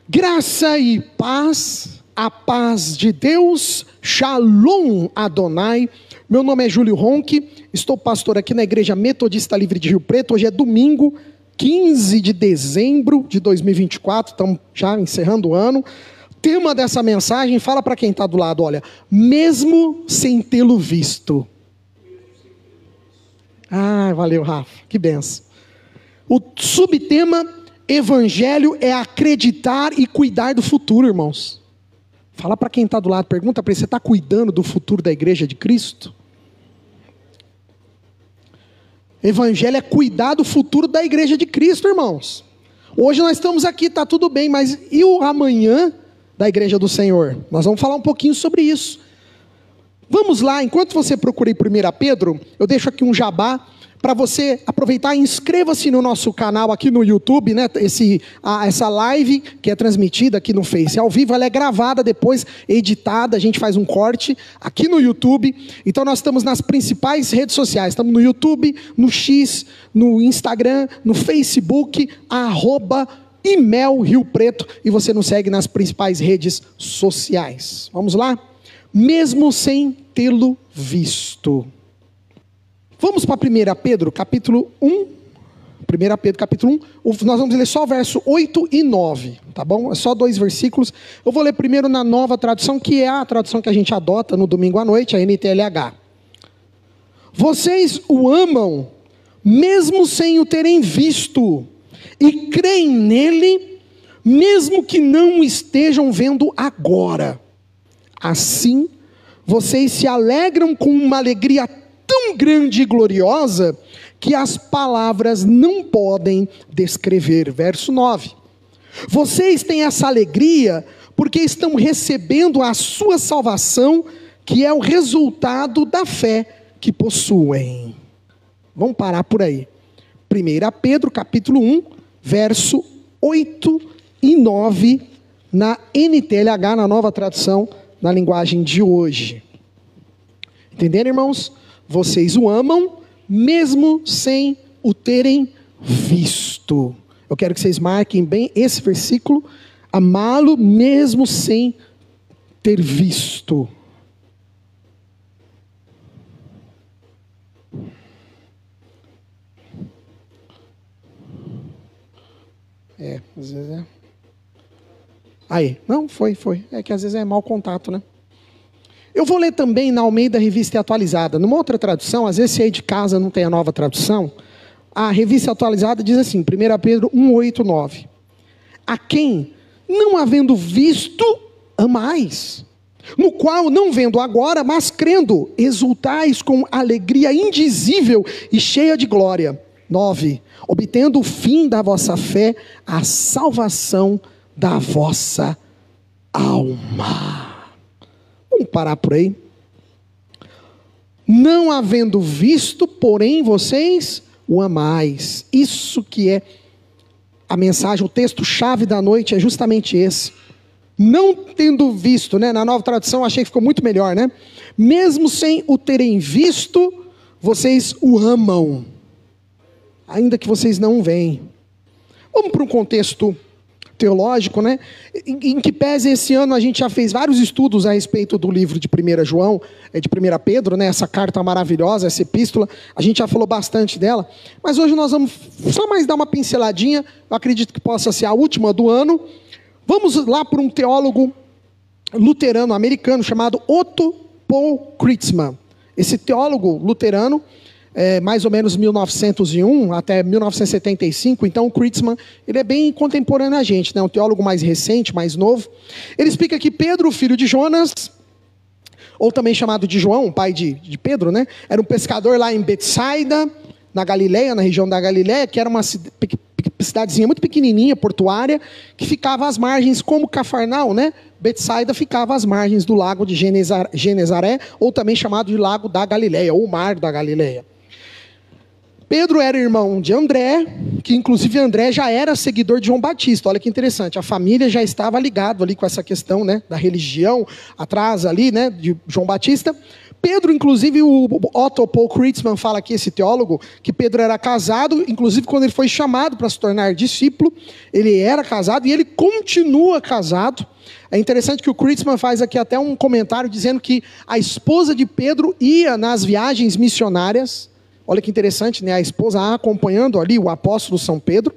Graça e paz, a paz de Deus, Shalom Adonai. Meu nome é Júlio Ronque, estou pastor aqui na Igreja Metodista Livre de Rio Preto. Hoje é domingo, 15 de dezembro de 2024, estamos já encerrando o ano. Tema dessa mensagem, fala para quem está do lado, olha, mesmo sem tê-lo visto. Ah, valeu, Rafa, que benção. O subtema, Evangelho é acreditar e cuidar do futuro, irmãos. Fala para quem está do lado, pergunta para ele, você está cuidando do futuro da igreja de Cristo? Evangelho é cuidar do futuro da igreja de Cristo, irmãos. Hoje nós estamos aqui, está tudo bem, mas e o amanhã da igreja do Senhor? Nós vamos falar um pouquinho sobre isso. Vamos lá, enquanto você procura em 1 Pedro, eu deixo aqui um jabá para você aproveitar. Inscreva-se no nosso canal aqui no YouTube, né? Essa live que é transmitida aqui no Face ao vivo, ela é gravada, depois editada, a gente faz um corte aqui no YouTube. Então nós estamos nas principais redes sociais, estamos no YouTube, no X, no Instagram, no Facebook, @Imel Rio Preto, e você nos segue nas principais redes sociais. Vamos lá? Mesmo sem tê-lo visto. Vamos para 1 Pedro, capítulo 1. 1 Pedro, capítulo 1. Nós vamos ler só o verso 8 e 9, tá bom? É só 2 versículos. Eu vou ler primeiro na Nova Tradução, que é a tradução que a gente adota no domingo à noite, a NTLH. Vocês o amam, mesmo sem o terem visto, e creem nele, mesmo que não o estejam vendo agora. Assim, vocês se alegram com uma alegria tão grande e gloriosa, que as palavras não podem descrever. Verso 9. Vocês têm essa alegria, porque estão recebendo a sua salvação, que é o resultado da fé que possuem. Vamos parar por aí. 1 Pedro, capítulo 1, verso 8 e 9, na NTLH, na Nova Tradução, na linguagem de hoje. Entenderam, irmãos? Vocês o amam, mesmo sem o terem visto. Eu quero que vocês marquem bem esse versículo. Amá-lo, mesmo sem ter visto. Às vezes é. Aí, não, foi. É que às vezes é mau contato, né? Eu vou ler também na Almeida Revista Atualizada. Numa outra tradução, às vezes se aí de casa não tem a nova tradução, a Revista Atualizada diz assim, 1 Pedro 1, 8, 9. A quem, não havendo visto, amais, no qual, não vendo agora, mas crendo, exultais com alegria indizível e cheia de glória. 9. Obtendo o fim da vossa fé, a salvação da vossa alma. Vamos parar por aí. Não havendo visto, porém vocês o amais. Isso que é a mensagem, o texto-chave da noite é justamente esse. Não tendo visto, né? Na Nova Tradução achei que ficou muito melhor, né? Mesmo sem o terem visto, vocês o amam, ainda que vocês não veem. Vamos para um contexto teológico, né? Em que pese esse ano a gente já fez vários estudos a respeito do livro de 1 João, de 1 Pedro, né? Essa carta maravilhosa, essa epístola, a gente já falou bastante dela, mas hoje nós vamos só mais dar uma pinceladinha, eu acredito que possa ser a última do ano. Vamos lá para um teólogo luterano americano chamado Otto Paul Kritzman. Esse teólogo luterano, mais ou menos 1901 até 1975, então o Kritzman, ele é bem contemporâneo a gente, né? Um teólogo mais recente, mais novo. Ele explica que Pedro, filho de Jonas, ou também chamado de João, pai de Pedro, né? Era um pescador lá em Betsaida, na Galileia, na região da Galileia, que era uma cidadezinha muito pequenininha, portuária, que ficava às margens, como Cafarnaum, né? Betsaida ficava às margens do lago de Genezaré, ou também chamado de lago da Galileia, ou mar da Galileia. Pedro era irmão de André, que inclusive André já era seguidor de João Batista. Olha que interessante, a família já estava ligada ali com essa questão, né, da religião, atrás ali, né, de João Batista. Pedro, inclusive, o Otto Paul Kritzman fala aqui, esse teólogo, que Pedro era casado, inclusive quando ele foi chamado para se tornar discípulo, ele era casado e ele continua casado. É interessante que o Kritzman faz aqui até um comentário dizendo que a esposa de Pedro ia nas viagens missionárias. Olha que interessante, né? A esposa acompanhando ali o apóstolo São Pedro.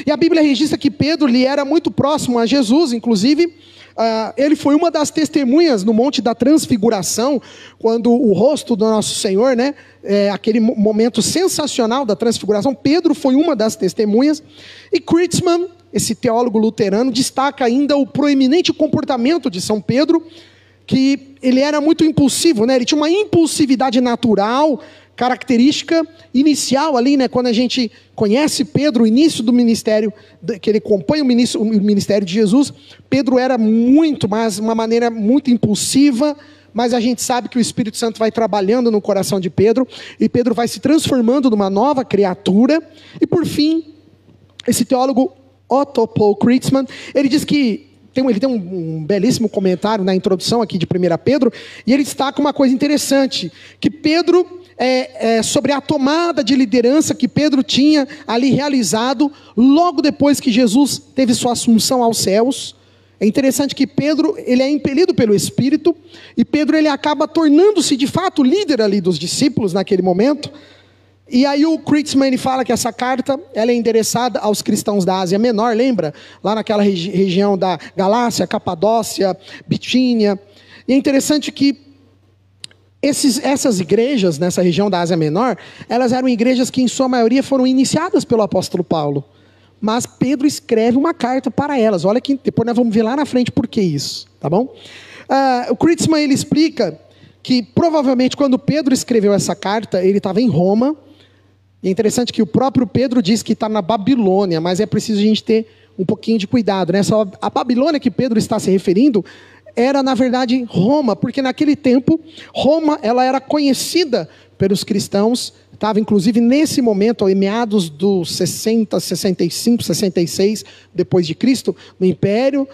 E a Bíblia registra que Pedro lhe era muito próximo a Jesus, inclusive ele foi uma das testemunhas no Monte da Transfiguração, quando o rosto do nosso Senhor, né? Aquele momento sensacional da Transfiguração, Pedro foi uma das testemunhas. E Kritzman, esse teólogo luterano, destaca ainda o proeminente comportamento de São Pedro, que ele era muito impulsivo, né? Ele tinha uma impulsividade natural, característica inicial ali, né? Quando a gente conhece Pedro, o início do ministério, que ele acompanha o ministério de Jesus, Pedro era mas uma maneira muito impulsiva, mas a gente sabe que o Espírito Santo vai trabalhando no coração de Pedro, e Pedro vai se transformando numa nova criatura. E por fim, esse teólogo Otto Paul Kritzman, ele diz que ele tem um belíssimo comentário na introdução aqui de 1 Pedro, e ele destaca uma coisa interessante, que Pedro, sobre a tomada de liderança que Pedro tinha ali realizado, logo depois que Jesus teve sua assunção aos céus. É interessante que Pedro, ele é impelido pelo Espírito, e Pedro ele acaba tornando-se de fato líder ali dos discípulos naquele momento. E aí o Kritzman ele fala que essa carta ela é endereçada aos cristãos da Ásia Menor, lembra? Lá naquela região da Galácia, Capadócia, Bitínia. E é interessante que essas igrejas nessa região da Ásia Menor, elas eram igrejas que em sua maioria foram iniciadas pelo apóstolo Paulo. Mas Pedro escreve uma carta para elas. Olha que depois nós vamos ver lá na frente por que isso, tá bom? O Kritzman ele explica que provavelmente quando Pedro escreveu essa carta, ele estava em Roma. E é interessante que o próprio Pedro diz que está na Babilônia, mas é preciso a gente ter um pouquinho de cuidado, né? A Babilônia que Pedro está se referindo era, na verdade, Roma, porque naquele tempo, Roma ela era conhecida pelos cristãos, estava inclusive nesse momento, em meados dos 60, 65, 66, depois de Cristo, no Império,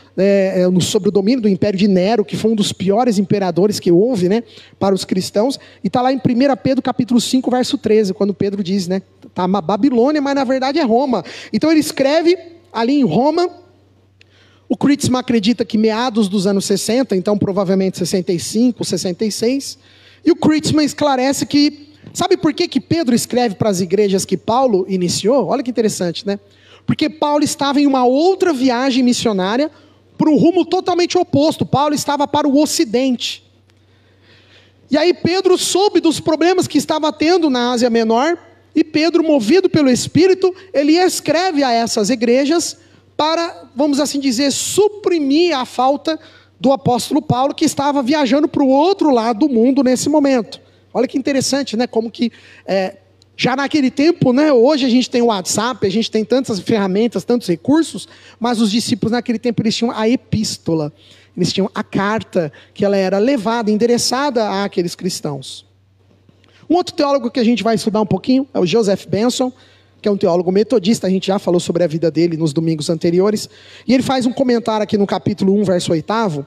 sob o domínio do Império de Nero, que foi um dos piores imperadores que houve, né, para os cristãos, e está lá em 1 Pedro capítulo 5, verso 13, quando Pedro diz, né, está uma Babilônia, mas na verdade é Roma. Então ele escreve ali em Roma. O Kritzman acredita que meados dos anos 60, então provavelmente 65, 66, e o Kritzman esclarece que, sabe por que Pedro escreve para as igrejas que Paulo iniciou? Olha que interessante, né? Porque Paulo estava em uma outra viagem missionária, para um rumo totalmente oposto. Paulo estava para o ocidente. E aí Pedro soube dos problemas que estava tendo na Ásia Menor, e Pedro, movido pelo Espírito, ele escreve a essas igrejas, para, vamos assim dizer, suprimir a falta do apóstolo Paulo, que estava viajando para o outro lado do mundo nesse momento. Olha que interessante, né? Como que, já naquele tempo, né? Hoje a gente tem o WhatsApp, a gente tem tantas ferramentas, tantos recursos, mas os discípulos naquele tempo, eles tinham a epístola, eles tinham a carta, que ela era levada, endereçada àqueles cristãos. Um outro teólogo que a gente vai estudar um pouquinho, é o Joseph Benson, que é um teólogo metodista, a gente já falou sobre a vida dele nos domingos anteriores, e ele faz um comentário aqui no capítulo 1, verso 8,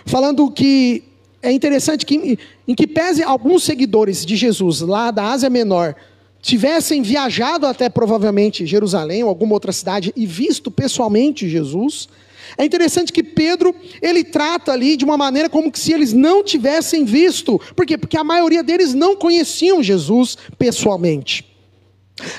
falando que é interessante que, em que pese alguns seguidores de Jesus, lá da Ásia Menor, tivessem viajado até provavelmente Jerusalém, ou alguma outra cidade, e visto pessoalmente Jesus, é interessante que Pedro, ele trata ali de uma maneira como se eles não tivessem visto. Por quê? Porque a maioria deles não conheciam Jesus pessoalmente.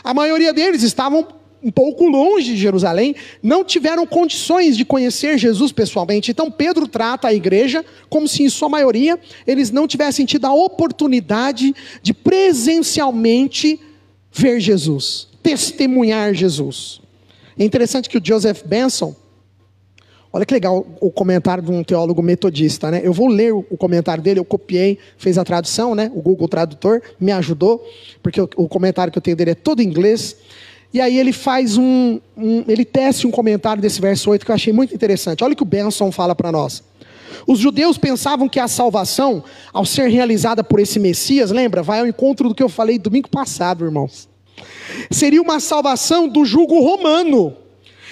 A maioria deles estavam um pouco longe de Jerusalém, não tiveram condições de conhecer Jesus pessoalmente. Então Pedro trata a igreja como se em sua maioria eles não tivessem tido a oportunidade de presencialmente ver Jesus, testemunhar Jesus. É interessante que o Joseph Benson, olha que legal o comentário de um teólogo metodista, né? Eu vou ler o comentário dele, eu copiei, fez a tradução, né? O Google Tradutor me ajudou, porque o comentário que eu tenho dele é todo em inglês. E aí ele faz ele tece um comentário desse verso 8 que eu achei muito interessante. Olha o que o Benson fala para nós. Os judeus pensavam que a salvação, ao ser realizada por esse Messias, lembra? Vai ao encontro do que eu falei domingo passado, irmãos. Seria uma salvação do jugo romano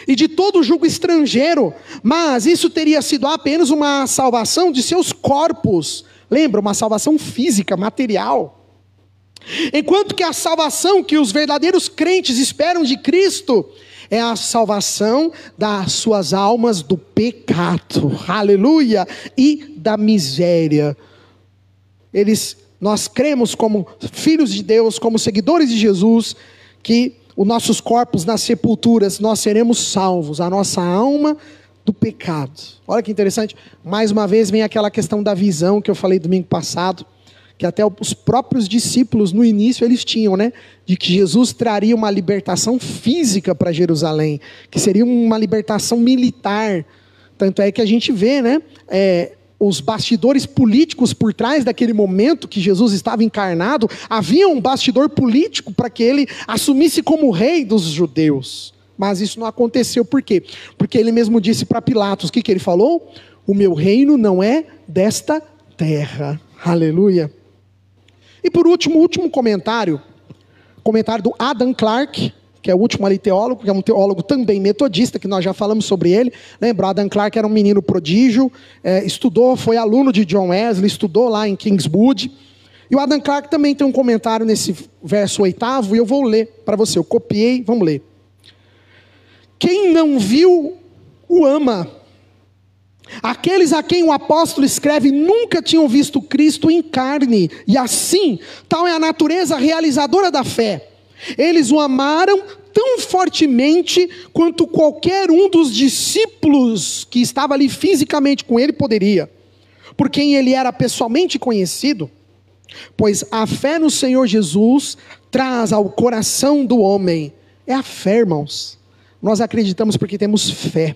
e de todo jugo estrangeiro, mas isso teria sido apenas uma salvação de seus corpos, Lembra? Uma salvação física, material. Enquanto que a salvação que os verdadeiros crentes esperam de Cristo é a salvação das suas almas do pecado, aleluia, e da miséria. Nós cremos como filhos de Deus, como seguidores de Jesus, que os nossos corpos nas sepulturas, nós seremos salvos, a nossa alma do pecado. Olha que interessante, mais uma vez vem aquela questão da visão que eu falei domingo passado, que até os próprios discípulos no início eles tinham, né? De que Jesus traria uma libertação física para Jerusalém, que seria uma libertação militar. Tanto é que a gente vê, né? Os bastidores políticos por trás daquele momento que Jesus estava encarnado, havia um bastidor político para que ele assumisse como rei dos judeus. Mas isso não aconteceu, por quê? Porque ele mesmo disse para Pilatos, o que ele falou? O meu reino não é desta terra. Aleluia. E por último, o último comentário do Adam Clarke, que é o último ali teólogo, que é um teólogo também metodista, que nós já falamos sobre ele. Lembra, Adam Clarke era um menino prodígio, estudou, foi aluno de John Wesley, estudou lá em Kingswood. E o Adam Clarke também tem um comentário nesse verso 8º, e eu vou ler para você, eu copiei, vamos ler. Quem não viu, o ama. Aqueles a quem o apóstolo escreve nunca tinham visto Cristo em carne, e assim, tal é a natureza realizadora da fé. Eles o amaram tão fortemente quanto qualquer um dos discípulos que estava ali fisicamente com ele poderia, por quem ele era pessoalmente conhecido, pois a fé no Senhor Jesus traz ao coração do homem, é a fé, irmãos, nós acreditamos porque temos fé.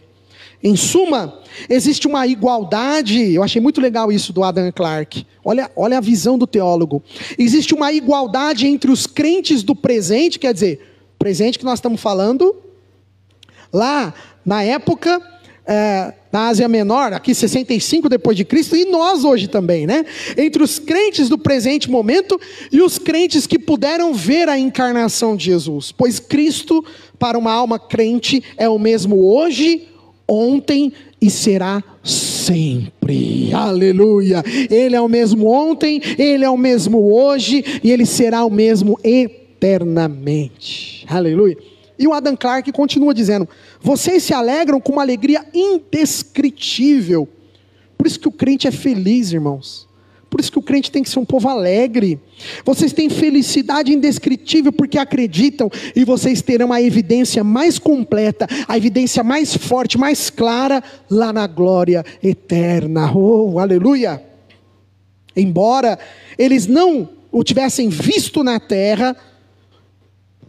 Em suma, existe uma igualdade, eu achei muito legal isso do Adam Clarke, olha a visão do teólogo, existe uma igualdade entre os crentes do presente, quer dizer, presente que nós estamos falando, lá na época, na Ásia Menor, aqui 65 depois de Cristo, e nós hoje também, né? Entre os crentes do presente momento e os crentes que puderam ver a encarnação de Jesus, pois Cristo, para uma alma crente, é o mesmo hoje, ontem e será sempre, aleluia. Ele é o mesmo ontem, ele é o mesmo hoje e ele será o mesmo eternamente, aleluia. E o Adam Clarke continua dizendo: vocês se alegram com uma alegria indescritível. Por isso que o crente é feliz, irmãos. Por isso que o crente tem que ser um povo alegre. Vocês têm felicidade indescritível porque acreditam, e vocês terão a evidência mais completa, a evidência mais forte, mais clara, lá na glória eterna. Oh, aleluia! Embora eles não o tivessem visto na terra,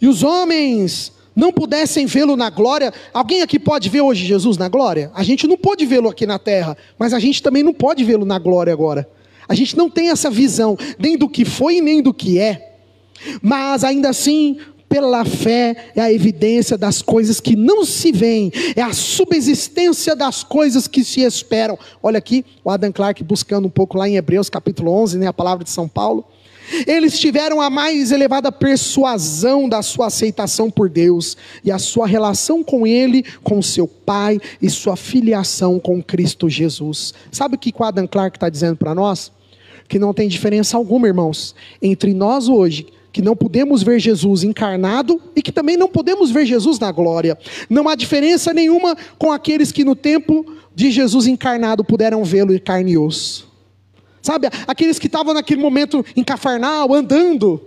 e os homens não pudessem vê-lo na glória. Alguém aqui pode ver hoje Jesus na glória? A gente não pode vê-lo aqui na terra, mas a gente também não pode vê-lo na glória agora. A gente não tem essa visão, nem do que foi nem do que é, mas ainda assim, pela fé, é a evidência das coisas que não se veem, é a subsistência das coisas que se esperam. Olha aqui, o Adam Clarke buscando um pouco lá em Hebreus capítulo 11, né, a palavra de São Paulo. Eles tiveram a mais elevada persuasão da sua aceitação por Deus, e a sua relação com Ele, com seu Pai, e sua filiação com Cristo Jesus. Sabe o que o Adam Clarke está dizendo para nós? Que não tem diferença alguma, irmãos, entre nós hoje, que não podemos ver Jesus encarnado, e que também não podemos ver Jesus na glória. Não há diferença nenhuma com aqueles que no tempo de Jesus encarnado puderam vê-lo em carne e osso. Sabe, aqueles que estavam naquele momento em Cafarnaum, andando.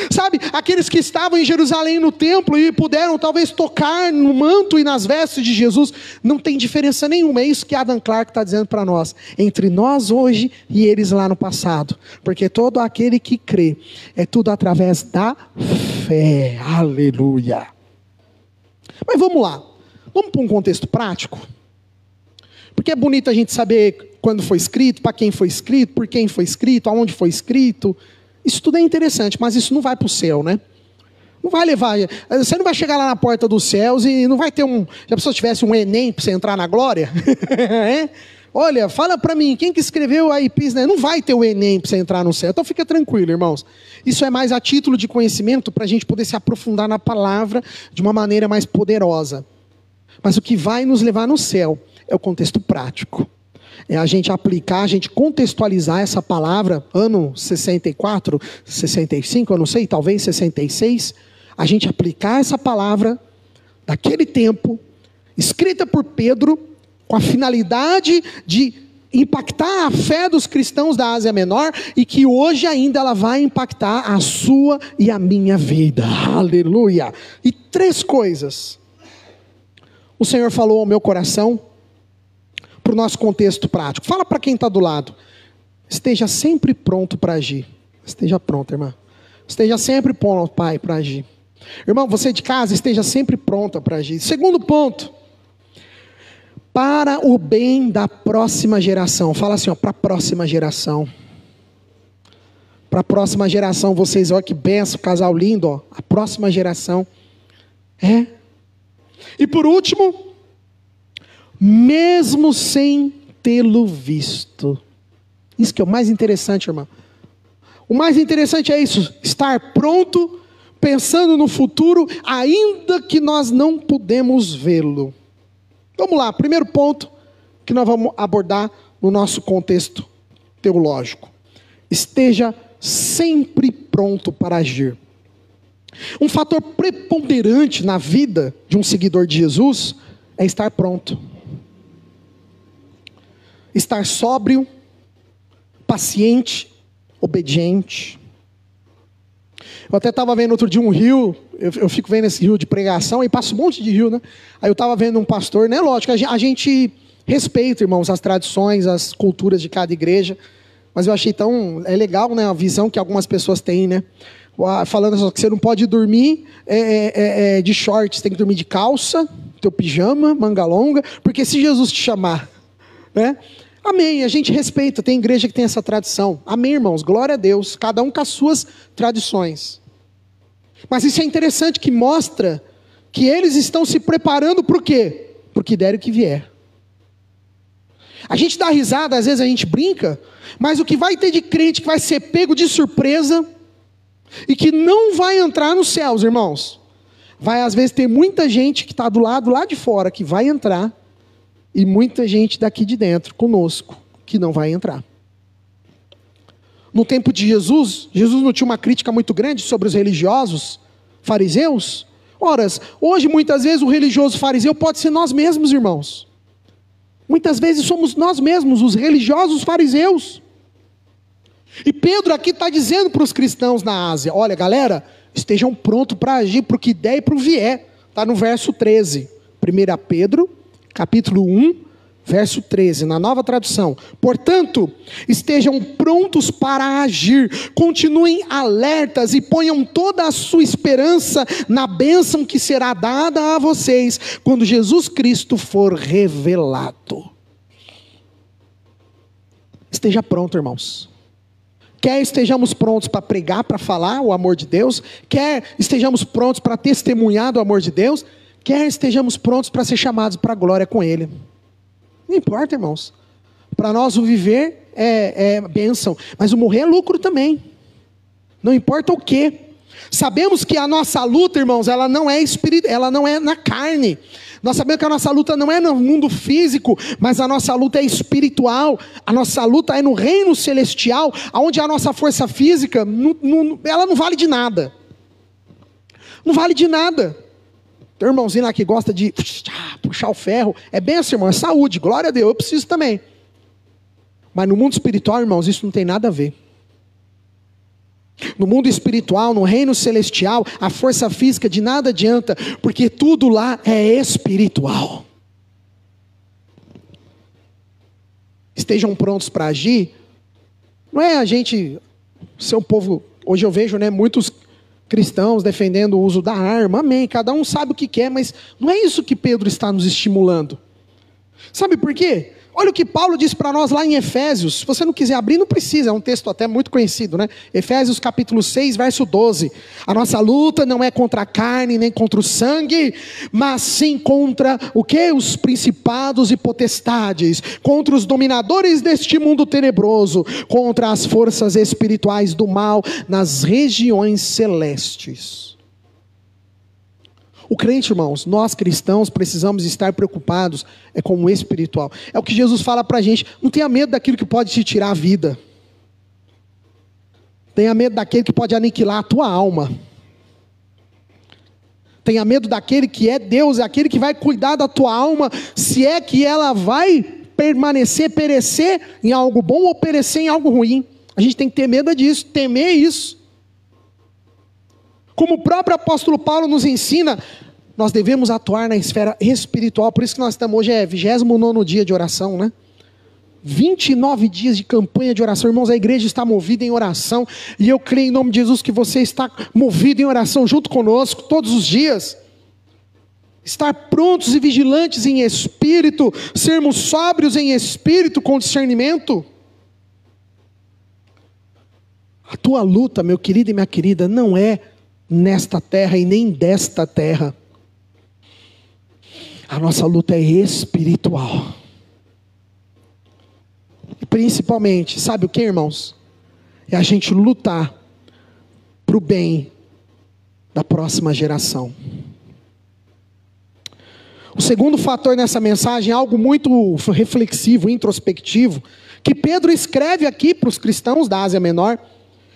Sabe, aqueles que estavam em Jerusalém no templo e puderam talvez tocar no manto e nas vestes de Jesus. Não tem diferença nenhuma, é isso que Adam Clarke está dizendo para nós. Entre nós hoje e eles lá no passado. Porque todo aquele que crê, é tudo através da fé. Aleluia. Mas vamos lá, vamos para um contexto prático. Porque é bonito a gente saber quando foi escrito, para quem foi escrito, por quem foi escrito, aonde foi escrito. Isso tudo é interessante, mas isso não vai para o céu, né? Não vai levar, você não vai chegar lá na porta dos céus e não vai ter já a pessoa tivesse um Enem para você entrar na glória? É? Olha, fala para mim, quem que escreveu a epístola? Não vai ter o Enem para você entrar no céu. Então fica tranquilo, irmãos. Isso é mais a título de conhecimento para a gente poder se aprofundar na palavra de uma maneira mais poderosa. Mas o que vai nos levar no céu é o contexto prático. é a gente aplicar, a gente contextualizar essa palavra, ano 64, 65, eu não sei, talvez 66, a gente aplicar essa palavra daquele tempo, escrita por Pedro, com a finalidade de impactar a fé dos cristãos da Ásia Menor, e que hoje ainda ela vai impactar a sua e a minha vida. Aleluia! E 3 coisas o Senhor falou ao meu coração, para o nosso contexto prático. Fala para quem está do lado: esteja sempre pronto para agir. Esteja pronto, irmã. Esteja sempre pronto, pai, para agir. Irmão, você de casa, esteja sempre pronta para agir. Segundo ponto, para o bem da próxima geração. Fala assim, ó, para a próxima geração. Para a próxima geração, vocês, olha que benção, casal lindo, ó. A próxima geração. E por último, mesmo sem tê-lo visto. Isso que é o mais interessante, irmão. O mais interessante é isso, estar pronto, pensando no futuro, ainda que nós não podemos vê-lo. Vamos lá, primeiro ponto que nós vamos abordar no nosso contexto teológico. Esteja sempre pronto para agir. Um fator preponderante na vida de um seguidor de Jesus é estar pronto. Estar sóbrio, paciente, obediente. Eu até estava vendo outro dia um rio, eu fico vendo esse rio de pregação, e passa um monte de rio, né? Aí eu estava vendo um pastor, né? Lógico, a gente respeita, irmãos, as tradições, as culturas de cada igreja, mas eu achei é legal, né? A visão que algumas pessoas têm, né? Falando que você não pode dormir de shorts, tem que dormir de calça, teu pijama, manga longa, porque se Jesus te chamar, né? Amém, a gente respeita, tem igreja que tem essa tradição. Amém, irmãos, glória a Deus, cada um com as suas tradições. Mas isso é interessante, que mostra que eles estão se preparando para o quê? Para o que der e o que vier. A gente dá risada, às vezes a gente brinca, mas o que vai ter de crente que vai ser pego de surpresa e que não vai entrar nos céus, irmãos, vai às vezes ter muita gente que está do lado lá de fora, que vai entrar, e muita gente daqui de dentro, conosco, que não vai entrar. No tempo de Jesus não tinha uma crítica muito grande sobre os religiosos, fariseus? Ora, hoje muitas vezes o religioso fariseu pode ser nós mesmos, irmãos. Muitas vezes somos nós mesmos, os religiosos fariseus. E Pedro aqui está dizendo para os cristãos na Ásia: olha galera, estejam prontos para agir para o que der e para o vier. Está no verso 13, 1 Pedro, capítulo 1, verso 13, na nova tradução. Portanto, estejam prontos para agir, continuem alertas e ponham toda a sua esperança na bênção que será dada a vocês, quando Jesus Cristo for revelado. Esteja pronto, irmãos. Quer estejamos prontos para pregar, para falar o amor de Deus, quer estejamos prontos para testemunhar do amor de Deus, quer estejamos prontos para ser chamados para a glória com Ele. Não importa, irmãos. Para nós o viver é bênção, mas o morrer é lucro também. Não importa o quê. Sabemos que a nossa luta, irmãos, ela não é na carne. Nós sabemos que a nossa luta não é no mundo físico, mas a nossa luta é espiritual. A nossa luta é no reino celestial, onde a nossa força física, ela não vale de nada. Não vale de nada. Tem um irmãozinho lá que gosta de puxar o ferro. É benção, irmão, é saúde, glória a Deus, eu preciso também. Mas no mundo espiritual, irmãos, isso não tem nada a ver. No mundo espiritual, no reino celestial, a força física de nada adianta, porque tudo lá é espiritual. Estejam prontos para agir. Não é a gente ser um povo, hoje eu vejo, né, muitos cristãos defendendo o uso da arma, amém, cada um sabe o que quer, mas não é isso que Pedro está nos estimulando. Sabe por quê? Olha o que Paulo diz para nós lá em Efésios. Se você não quiser abrir, não precisa, é um texto até muito conhecido, né? Efésios capítulo 6, verso 12. A nossa luta não é contra a carne, nem contra o sangue, mas sim contra o quê? Os principados e potestades, contra os dominadores deste mundo tenebroso, contra as forças espirituais do mal nas regiões celestes. O crente, irmãos, nós cristãos precisamos estar preocupados com o espiritual. É o que Jesus fala para a gente. Não tenha medo daquilo que pode te tirar a vida. Tenha medo daquele que pode aniquilar a tua alma. Tenha medo daquele que é Deus, é aquele que vai cuidar da tua alma, se é que ela vai permanecer, perecer em algo bom ou perecer em algo ruim. A gente tem que ter medo disso, temer isso. Como o próprio apóstolo Paulo nos ensina, nós devemos atuar na esfera espiritual. Por isso que nós estamos hoje, 29º dia de oração, né? 29 dias de campanha de oração. Irmãos, a igreja está movida em oração. E eu creio em nome de Jesus que você está movido em oração junto conosco todos os dias. Estar prontos e vigilantes em espírito. Sermos sóbrios em espírito com discernimento. A tua luta, meu querido e minha querida, não é nesta terra e nem desta terra. A nossa luta é espiritual. E principalmente, sabe o que, irmãos? É a gente lutar para o bem da próxima geração. O segundo fator nessa mensagem é algo muito reflexivo, introspectivo, que Pedro escreve aqui para os cristãos da Ásia Menor.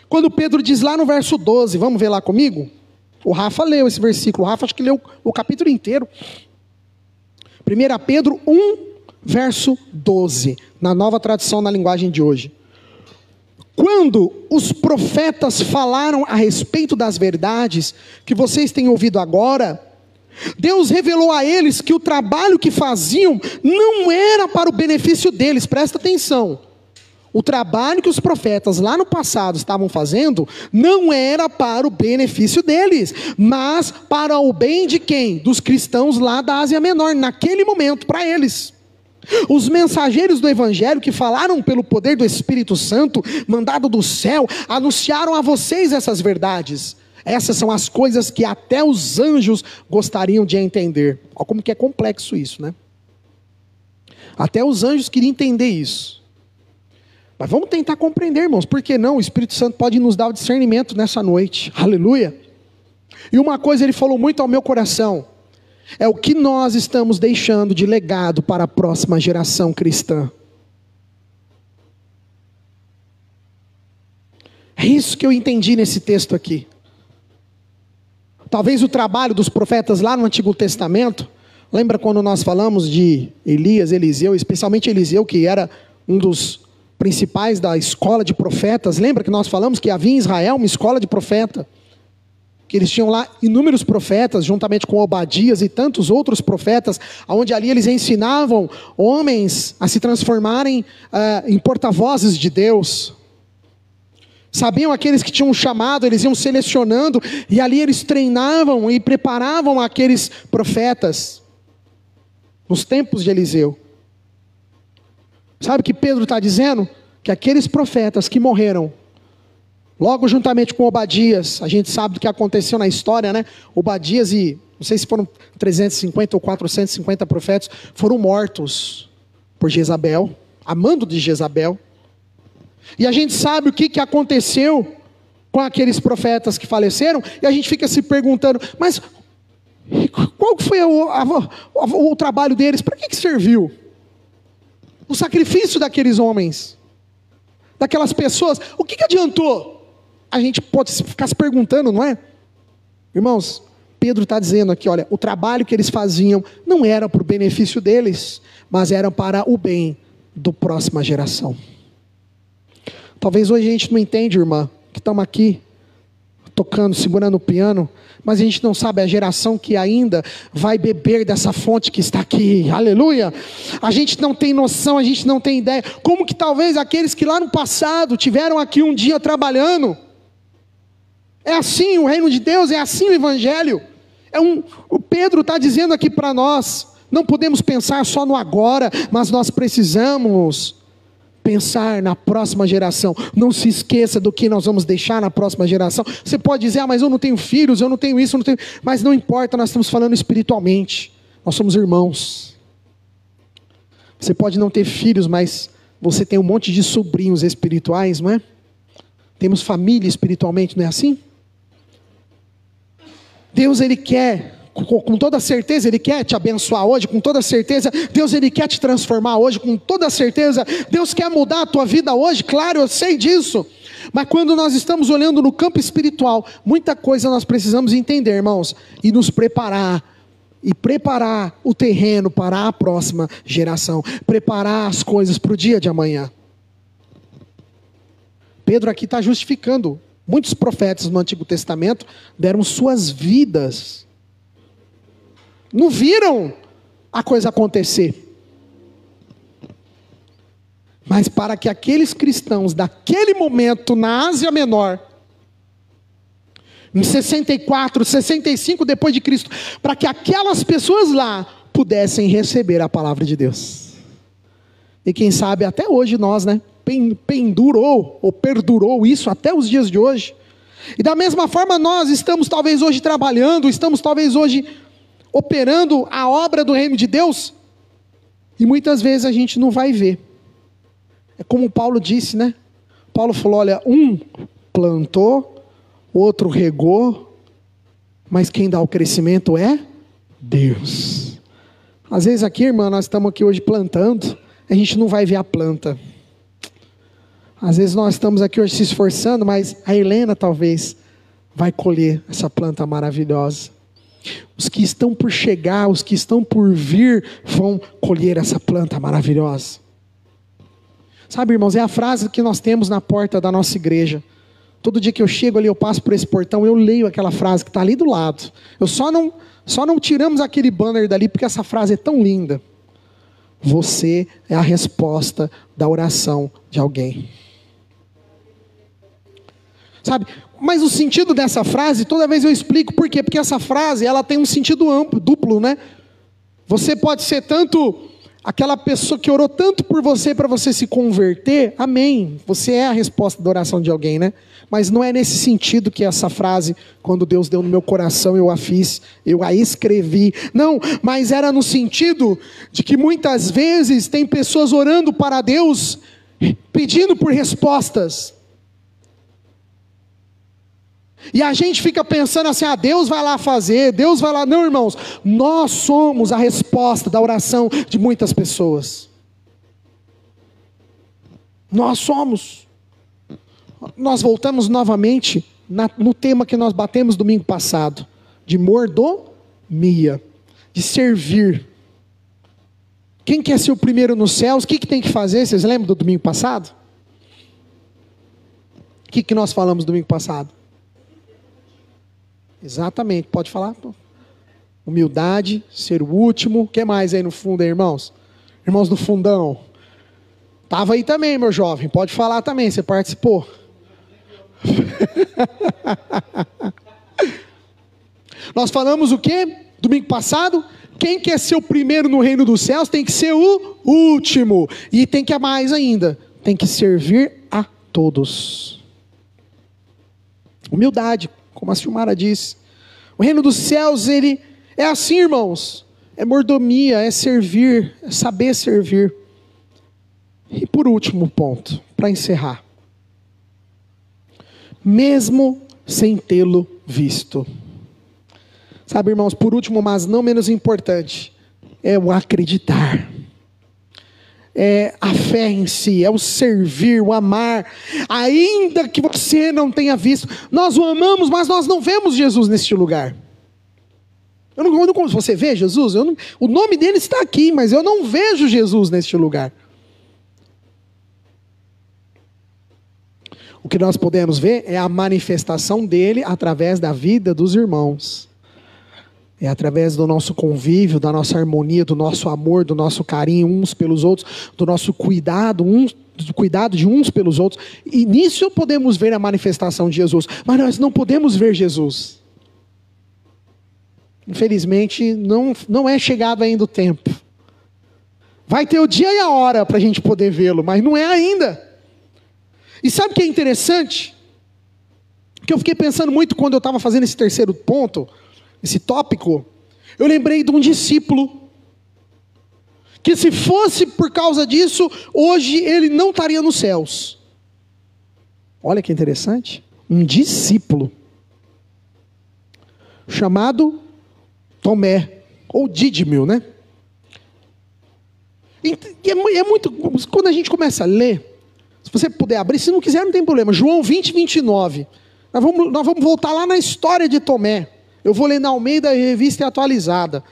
Quando Pedro diz lá no verso 12, vamos ver lá comigo? O Rafa leu esse versículo, o Rafa acho que leu o capítulo inteiro. 1 Pedro 1, verso 12, na nova tradução na linguagem de hoje. Quando os profetas falaram a respeito das verdades que vocês têm ouvido agora, Deus revelou a eles que o trabalho que faziam não era para o benefício deles, presta atenção. O trabalho que os profetas lá no passado estavam fazendo não era para o benefício deles, mas para o bem de quem? Dos cristãos lá da Ásia Menor, naquele momento, para eles. Os mensageiros do Evangelho que falaram pelo poder do Espírito Santo, mandado do céu, anunciaram a vocês essas verdades. Essas são as coisas que até os anjos gostariam de entender. Olha como que é complexo isso, né? Até os anjos queriam entender isso. Mas vamos tentar compreender, irmãos, por que não? O Espírito Santo pode nos dar o discernimento nessa noite, aleluia. E uma coisa ele falou muito ao meu coração, é o que nós estamos deixando de legado para a próxima geração cristã. É isso que eu entendi nesse texto aqui. Talvez o trabalho dos profetas lá no Antigo Testamento, lembra quando nós falamos de Elias, Eliseu, especialmente Eliseu, que era um dos principais da escola de profetas. Lembra que nós falamos que havia em Israel uma escola de profeta, que eles tinham lá inúmeros profetas, juntamente com Obadias e tantos outros profetas, onde ali eles ensinavam homens a se transformarem em porta-vozes de Deus. Sabiam aqueles que tinham um chamado, eles iam selecionando, e ali eles treinavam e preparavam aqueles profetas, nos tempos de Eliseu. Sabe o que Pedro está dizendo? Que aqueles profetas que morreram, logo juntamente com Obadias, a gente sabe do que aconteceu na história, né? Obadias e, não sei se foram 350 ou 450 profetas, foram mortos por Jezabel, a mando de Jezabel. E a gente sabe o que aconteceu com aqueles profetas que faleceram, e a gente fica se perguntando, mas qual foi o trabalho deles? Para que serviu? O sacrifício daqueles homens, daquelas pessoas, o que adiantou? A gente pode ficar se perguntando, não é? Irmãos, Pedro está dizendo aqui, olha, o trabalho que eles faziam não era para o benefício deles, mas era para o bem da próxima geração. Talvez hoje a gente não entende, irmã, que estamos aqui, tocando, segurando o piano, mas a gente não sabe a geração que ainda vai beber dessa fonte que está aqui, aleluia. A gente não tem noção, a gente não tem ideia, como que talvez aqueles que lá no passado tiveram aqui um dia trabalhando, é assim o reino de Deus, é assim o Evangelho, o Pedro está dizendo aqui para nós, não podemos pensar só no agora, mas nós precisamos pensar na próxima geração. Não se esqueça do que nós vamos deixar na próxima geração. Você pode dizer, mas eu não tenho filhos, eu não tenho isso, eu não tenho... Mas não importa, nós estamos falando espiritualmente. Nós somos irmãos. Você pode não ter filhos, mas você tem um monte de sobrinhos espirituais, não é? Temos família espiritualmente, não é assim? Deus, Ele quer com toda certeza Ele quer te abençoar hoje, com toda certeza Deus Ele quer te transformar hoje, com toda certeza Deus quer mudar a tua vida hoje, claro, eu sei disso. Mas quando nós estamos olhando no campo espiritual, muita coisa nós precisamos entender, irmãos, e nos preparar, e preparar o terreno para a próxima geração, preparar as coisas para o dia de amanhã. Pedro aqui está justificando. Muitos profetas no Antigo Testamento deram suas vidas, não viram a coisa acontecer, mas para que aqueles cristãos daquele momento na Ásia Menor, em 64, 65 depois de Cristo, para que aquelas pessoas lá pudessem receber a palavra de Deus. E quem sabe até hoje nós, né, pendurou ou perdurou isso até os dias de hoje. E da mesma forma nós estamos talvez hoje trabalhando, estamos talvez hoje operando a obra do reino de Deus, e muitas vezes a gente não vai ver. É como Paulo disse, né? Paulo falou, olha, um plantou, outro regou, mas quem dá o crescimento é Deus. Às vezes aqui, irmã, nós estamos aqui hoje plantando, a gente não vai ver a planta. Às vezes nós estamos aqui hoje se esforçando, mas a Helena talvez vai colher essa planta maravilhosa. Os que estão por chegar, os que estão por vir, vão colher essa planta maravilhosa. Sabe, irmãos, é a frase que nós temos na porta da nossa igreja. Todo dia que eu chego ali, eu passo por esse portão, eu leio aquela frase que está ali do lado. Só não tiramos aquele banner dali, porque essa frase é tão linda. Você é a resposta da oração de alguém. Sabe, mas o sentido dessa frase, toda vez eu explico por quê, porque essa frase, ela tem um sentido amplo, duplo, né? Você pode ser tanto aquela pessoa que orou tanto por você para você se converter, amém, você é a resposta da oração de alguém, né? Mas não é nesse sentido que essa frase, quando Deus deu no meu coração, eu a fiz, eu a escrevi, não, mas era no sentido de que muitas vezes tem pessoas orando para Deus, pedindo por respostas, e a gente fica pensando assim, Deus vai lá fazer, Deus vai lá. Não, irmãos, nós somos a resposta da oração de muitas pessoas. Nós somos. Nós voltamos novamente no tema que nós batemos domingo passado, de mordomia, de servir. Quem quer ser o primeiro nos céus, o que tem que fazer? Vocês lembram do domingo passado? O que nós falamos domingo passado? Exatamente, pode falar? Humildade, ser o último. O que mais aí no fundo, aí, irmãos? Irmãos do fundão. Estava aí também, meu jovem, pode falar também, você participou. Nós falamos o quê? Domingo passado? Quem quer ser o primeiro no reino dos céus tem que ser o último. E tem que mais ainda, tem que servir a todos. Humildade, como a Silmara disse. O reino dos céus, ele é assim, irmãos. É mordomia, é servir, é saber servir. E por último ponto, para encerrar. Mesmo sem tê-lo visto. Sabe, irmãos, por último, mas não menos importante, é o acreditar. É a fé em si, é o servir, o amar, ainda que você não tenha visto. Nós o amamos, mas nós não vemos Jesus neste lugar. Eu não como você vê Jesus? O nome dele está aqui, mas eu não vejo Jesus neste lugar. O que nós podemos ver é a manifestação dele através da vida dos irmãos. É através do nosso convívio, da nossa harmonia, do nosso amor, do nosso carinho uns pelos outros, do nosso cuidado, do cuidado de uns pelos outros. E nisso podemos ver a manifestação de Jesus. Mas nós não podemos ver Jesus. Infelizmente, não é chegado ainda o tempo. Vai ter o dia e a hora para a gente poder vê-lo, mas não é ainda. E sabe o que é interessante? Que eu fiquei pensando muito quando eu estava fazendo esse terceiro ponto, esse tópico, eu lembrei de um discípulo, que se fosse por causa disso, hoje ele não estaria nos céus. Olha que interessante, um discípulo, chamado Tomé, ou Dídimo, né? E é muito, quando a gente começa a ler, se você puder abrir, se não quiser não tem problema, João 20, 29, nós vamos voltar lá na história de Tomé, eu vou ler na Almeida Revista Atualizada.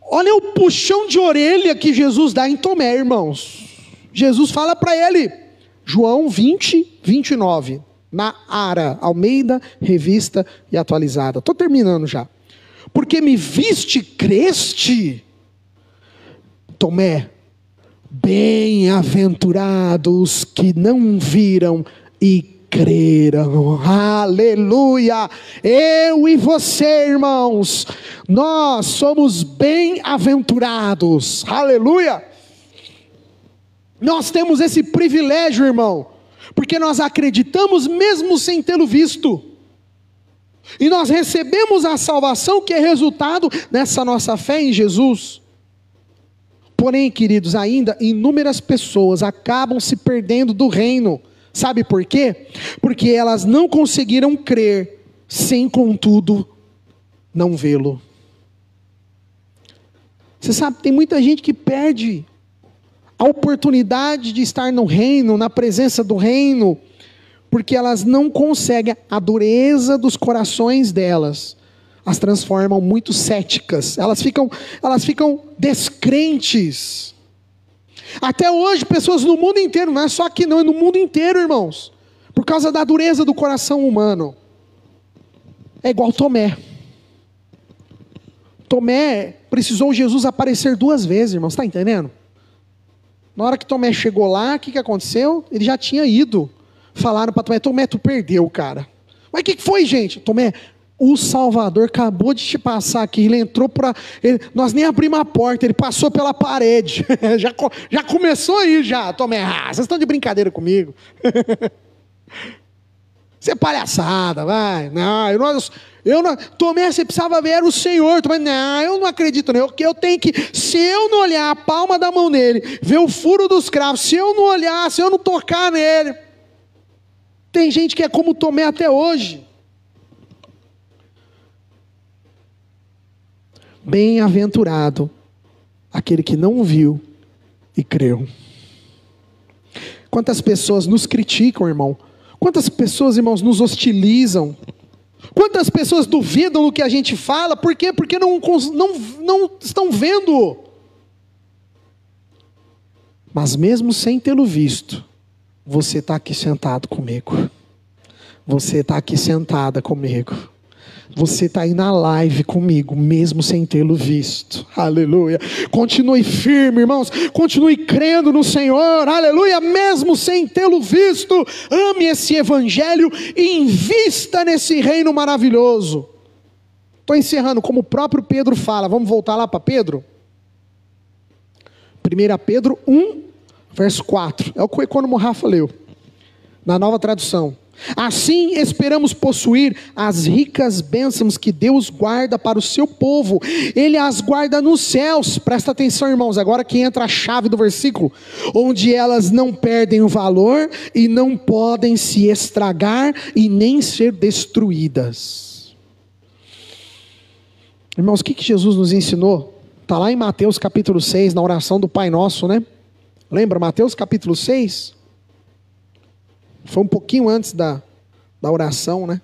Olha o puxão de orelha que Jesus dá em Tomé, irmãos. Jesus fala para ele, João 20, 29, na ARA, Almeida Revista e Atualizada, estou terminando já. Porque me viste, creste? Tomé, bem-aventurados que não viram e creram. Aleluia! Eu e você, irmãos, nós somos bem-aventurados. Aleluia! Nós temos esse privilégio, irmão, porque nós acreditamos mesmo sem tê-lo visto. E nós recebemos a salvação que é resultado dessa nossa fé em Jesus. Porém, queridos, ainda inúmeras pessoas acabam se perdendo do reino. Sabe por quê? Porque elas não conseguiram crer, sem contudo não vê-lo. Você sabe, tem muita gente que perde a oportunidade de estar no reino, na presença do reino, porque elas não conseguem, a dureza dos corações delas as transformam muito céticas, elas ficam descrentes. Até hoje, pessoas no mundo inteiro, não é só aqui não, é no mundo inteiro, irmãos, por causa da dureza do coração humano. É igual Tomé. Tomé precisou Jesus aparecer 2 vezes, irmãos, está entendendo? Na hora que Tomé chegou lá, o que aconteceu? Ele já tinha ido. Falaram para Tomé, Tomé, tu perdeu, cara. Mas o que foi, gente? Tomé, o Salvador acabou de te passar aqui, ele entrou nós nem abrimos a porta, ele passou pela parede, já começou aí já, Tomé, vocês estão de brincadeira comigo, você é palhaçada, vai, não, Tomé, você precisava ver, era o Senhor, Tomé, não, eu não acredito não, eu tenho que, se eu não olhar a palma da mão nele, ver o furo dos cravos, se eu não olhar, se eu não tocar nele, tem gente que é como Tomé até hoje. Bem-aventurado aquele que não viu e creu. Quantas pessoas nos criticam, irmão? Quantas pessoas, irmãos, nos hostilizam? Quantas pessoas duvidam do que a gente fala? Por quê? Porque não estão vendo. Mas mesmo sem tê-lo visto, você está aqui sentado comigo. Você está aqui sentada comigo. Você está aí na live comigo, mesmo sem tê-lo visto. Aleluia. Continue firme, irmãos. Continue crendo no Senhor. Aleluia. Mesmo sem tê-lo visto, ame esse evangelho e invista nesse reino maravilhoso. Estou encerrando, como o próprio Pedro fala. Vamos voltar lá para Pedro? 1 Pedro 1, verso 4. É o que o econômico Rafa leu, na Nova Tradução. Assim esperamos possuir as ricas bênçãos que Deus guarda para o seu povo. Ele as guarda nos céus. Presta atenção, irmãos, agora que entra a chave do versículo, onde elas não perdem o valor e não podem se estragar e nem ser destruídas. Irmãos, o que Jesus nos ensinou? Está lá em Mateus capítulo 6, na oração do Pai Nosso, né? Lembra Mateus capítulo 6? Foi um pouquinho antes da oração, né?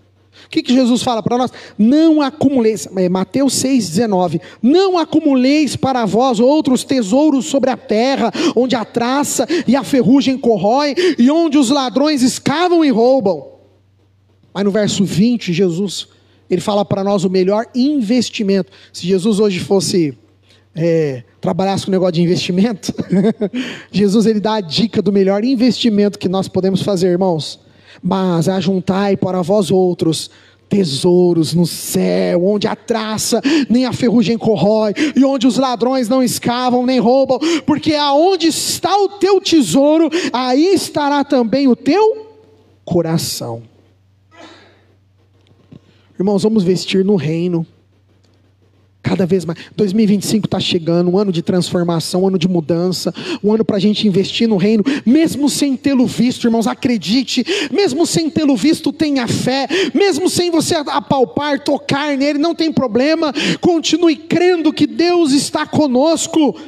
O que Jesus fala para nós? Não acumuleis, Mateus 6,19. Não acumuleis para vós outros tesouros sobre a terra, onde a traça e a ferrugem corrói, e onde os ladrões escavam e roubam. Mas no verso 20, Jesus, ele fala para nós o melhor investimento. Se Jesus hoje fosse... trabalhasse com o negócio de investimento, Jesus ele dá a dica do melhor investimento que nós podemos fazer, irmãos. Mas ajuntai para vós outros tesouros no céu, onde a traça nem a ferrugem corrói, e onde os ladrões não escavam nem roubam, porque aonde está o teu tesouro, aí estará também o teu coração. Irmãos, vamos vestir no reino. Cada vez mais. 2025 está chegando, um ano de transformação, um ano de mudança, um ano para a gente investir no reino, mesmo sem tê-lo visto, irmãos, acredite, mesmo sem tê-lo visto, tenha fé, mesmo sem você apalpar, tocar nele, não tem problema, continue crendo que Deus está conosco.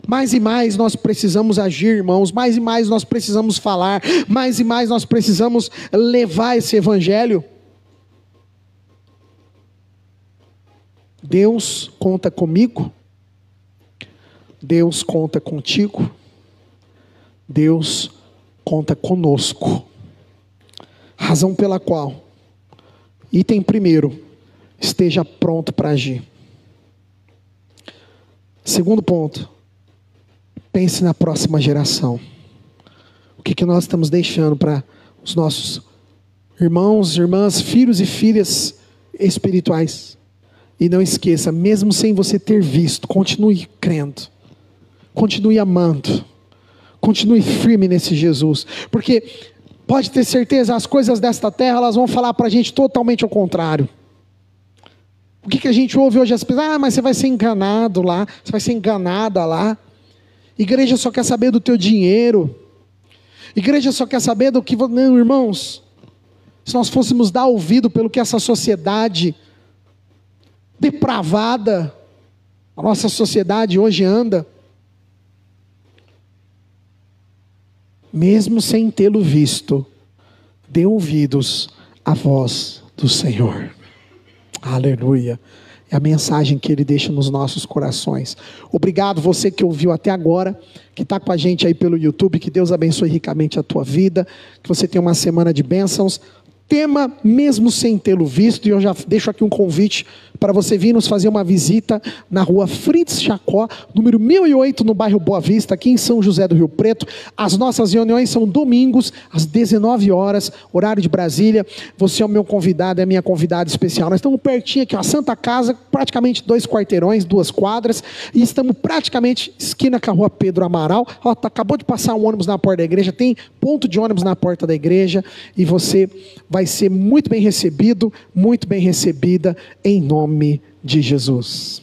Mais e mais nós precisamos agir, irmãos, mais e mais nós precisamos falar, mais e mais nós precisamos levar esse evangelho. Deus conta comigo, Deus conta contigo, Deus conta conosco. Razão pela qual, item primeiro, esteja pronto para agir. Segundo ponto, pense na próxima geração. O que nós estamos deixando para os nossos irmãos, irmãs, filhos e filhas espirituais. E não esqueça, mesmo sem você ter visto, continue crendo, continue amando, continue firme nesse Jesus, porque pode ter certeza, as coisas desta terra, elas vão falar para a gente totalmente ao contrário. O que a gente ouve hoje, as pessoas, mas você vai ser enganado lá, você vai ser enganada lá, igreja só quer saber do teu dinheiro, igreja só quer saber do que, não, irmãos, se nós fôssemos dar ouvido pelo que essa sociedade depravada, a nossa sociedade hoje anda, mesmo sem tê-lo visto, dê ouvidos à voz do Senhor. Aleluia. É a mensagem que Ele deixa nos nossos corações. Obrigado você que ouviu até agora, que está com a gente aí pelo YouTube, que Deus abençoe ricamente a tua vida, que você tenha uma semana de bênçãos. Tema mesmo sem tê-lo visto, e eu já deixo aqui um convite para você vir nos fazer uma visita na rua Fritz Chacó, número 1008, no bairro Boa Vista, aqui em São José do Rio Preto. As nossas reuniões são domingos, às 19 horas, horário de Brasília. Você é o meu convidado, é a minha convidada especial. Nós estamos pertinho aqui, ó, Santa Casa, praticamente 2 quarteirões, 2 quadras, e estamos praticamente esquina com a rua Pedro Amaral. Ó, acabou de passar um ônibus na porta da igreja, tem ponto de ônibus na porta da igreja, e você vai ser muito bem recebido, muito bem recebida, em nome de Jesus.